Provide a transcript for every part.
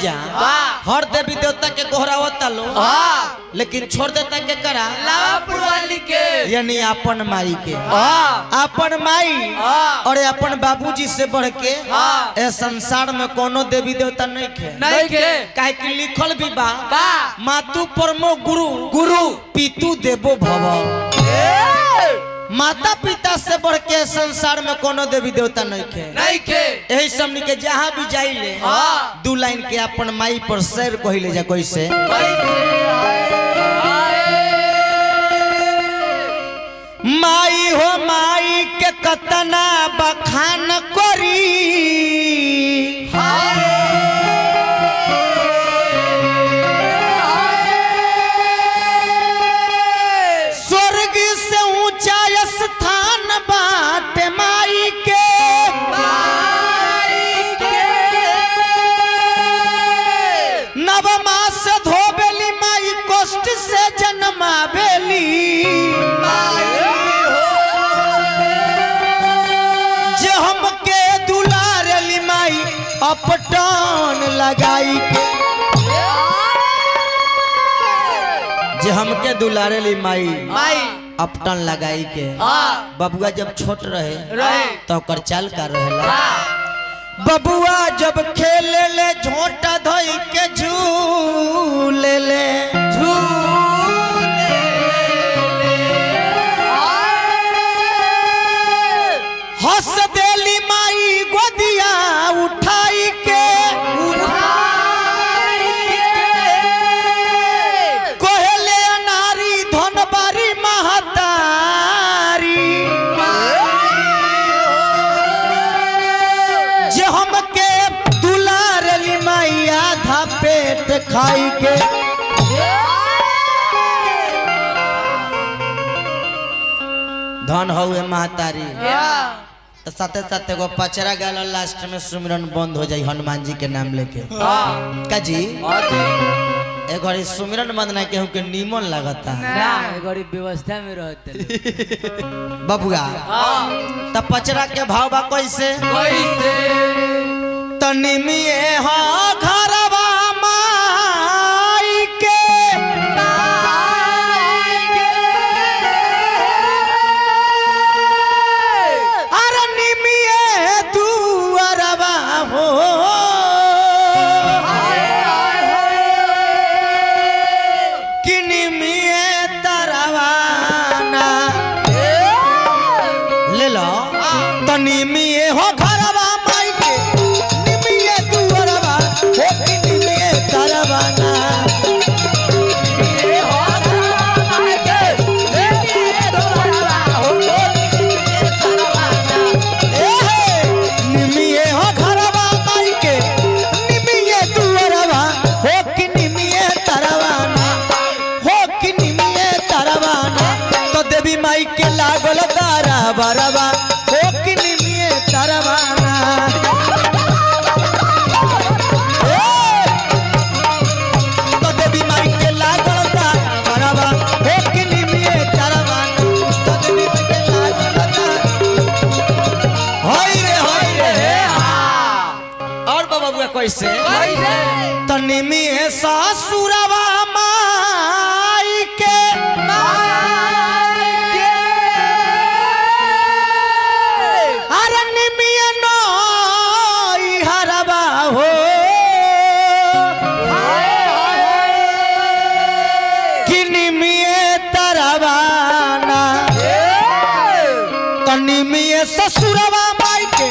जा हर देवी देवता के गोहरावता लो लेकिन छोड़ देता के करा लावापुर वाली के यानी अपन माई के अपन माई और अपन बाबूजी से बढ़ के ए संसार में कोनो देवी देवता नहीं के काहे कि लिखल भी बा मातु परमो गुरु गुरु पितु देवो भव। माता पिता से बढ़ के संसार में कोनो देवी देवता नहीं के यही समझ के जहाँ भी जाइले दू लाइन के अपन माई पर शेर कहिले जा कैसे माई हो माई के कतना बखान करी स्वर्ग से ऊंचा स्थान बात माई के नवमा से धोबेली माई कष्ट से जन्मावेली जे हमके दुलारेली माई अपटान लगाई के जे हमके दुलारेली माई अपटान लगाई के बबुआ जब छोट रहे तो कर चाल कर रहेला बबुआ जब खेले ले झोंटा धोई के झूले ले हंस देली माई गोदिया उठाई के कोहले नारी धनबारी महतारी जे हमके दुलारेली माई आधा पेट खाई के धन हुए महतारी तो साथे साथे एगो पचरा गाल लास्ट में सुमिरन बंद हो जाई हनुमान जी के नाम लेके का जी ए घड़ी सुमिरन बंद ना केहू के नीमन लागता ना घड़ी व्यवस्था में रहते बबुआ त पचरा के भाव बा कैसे तनी में हो घरवा माई के निमिये हो घरवा माई के निमिये दुअरवा हो निमिये तरवाना निमिये हो घरवा माई के निमिये दुअरवा हो निमिये तरवाना निमिये हो घरवा माई के निमिये दुअरवा हो कि निमिये तरवाना हो कि निमिये तरवाना तो देवी माई के लागल तारा बरवा कैसे तनी में सासुरवा माई के अरे निमिया नई हरवा हो कि निमिये तरवाना तनी में ससुरवा माई के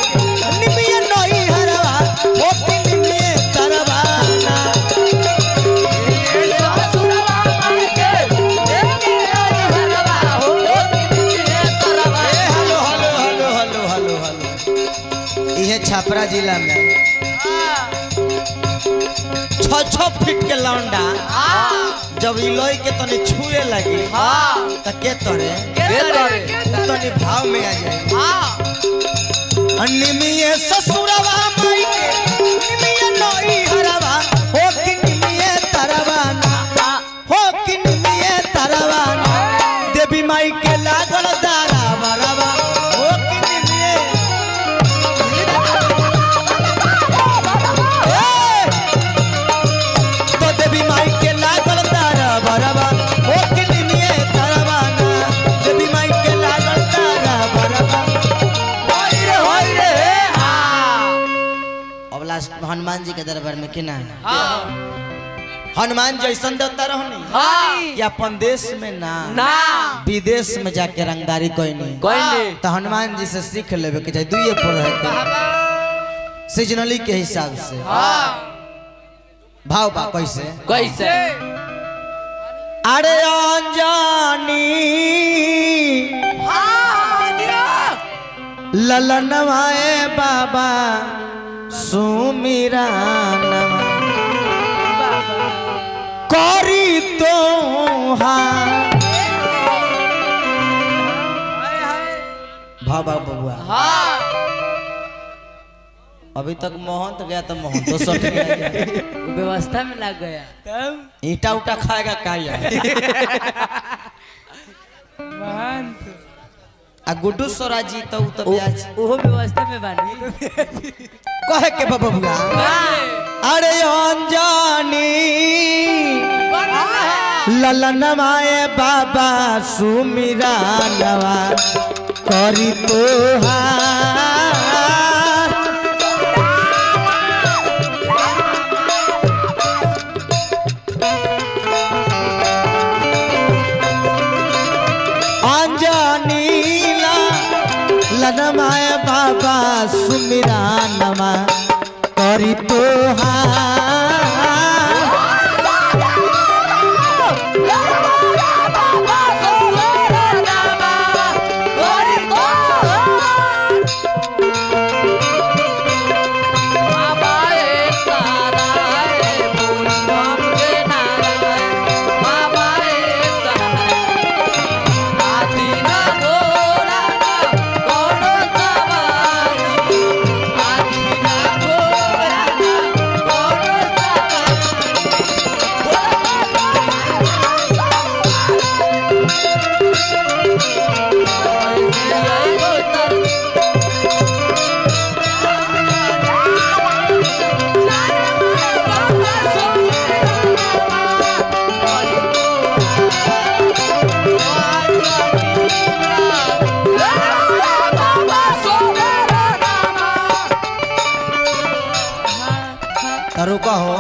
निमिया नई हरवा हो छपरा जिला में 6-6 फीट के लौंडा जब इलोई के तनी छुए लगी तो के तोरे तनी भाव में आ जाए निमिये ससुरवा माई के निमिये नई हरवा हो कि निमिये तरवाना हो कि निमिये तरवाना देवी माई के लागल दारा बरवा हो कि निमिये हनुमान जी के दरबार में कि ना हाँ हनुमान जैसन देवता रहनी हाँ कि अपन देश में ना ना विदेश में जाके रंगदारी कोई नहीं कोई नहीं तो हनुमान जी से सीख लेवे के चाहे दुइये पर रह के सीजनली के हिसाब से हाँ भाव बा कैसे कैसे अरे अंजानी ललनवाए बाबा सुमिरा करी तो भाबा बबुआ हाँ अभी तक मोहन तो गया तो मोहन तो सट गया व्यवस्था में लग गया ईटा उटा खाएगा का आ गुड्डू सोराजी तो उ तो ब्याज वो व्यवस्था में बानी कहे के बबुआ अरे अंजानी ललनवाए बाबा सुमिरा नवा करी तो अंजनीला ललनवाए बाबा सुमिरा नवा करी तो कहो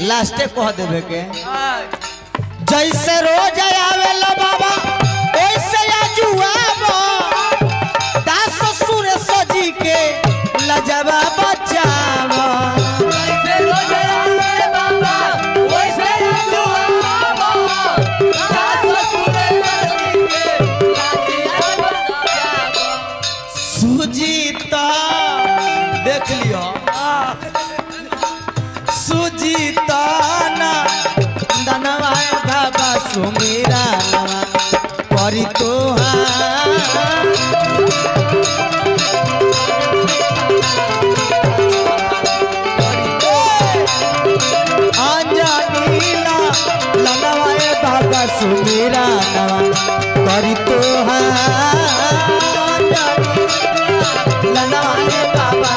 लास्टे कह देवे के जैसे रोज आवेला बाबा वैसे आजुआबो दास ससुर सजी के लजवा बचावो जैसे रोज आवेला बाबा वैसे आजुआबो दास ससुर सजी के लजवा बचावो सुजीता देख लियो सुजीताना दनवाए बाबा सुमीरा नवा करी तो अंजनीला लनवाए बाबा सुमीरा नवा करी तो लनवाए बाबा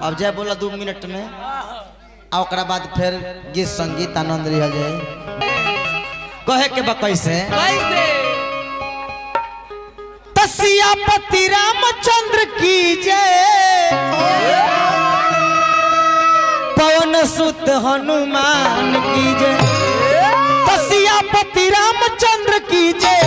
अब जय बोला 2 मिनट में आ ओकरा बाद फिर गीत संगीत आनंद रह जाए कहे के बा कैसे तसियापति रामचंद्र की जय पवन सुत हनुमान की जय तसियापति रामचंद्र की जय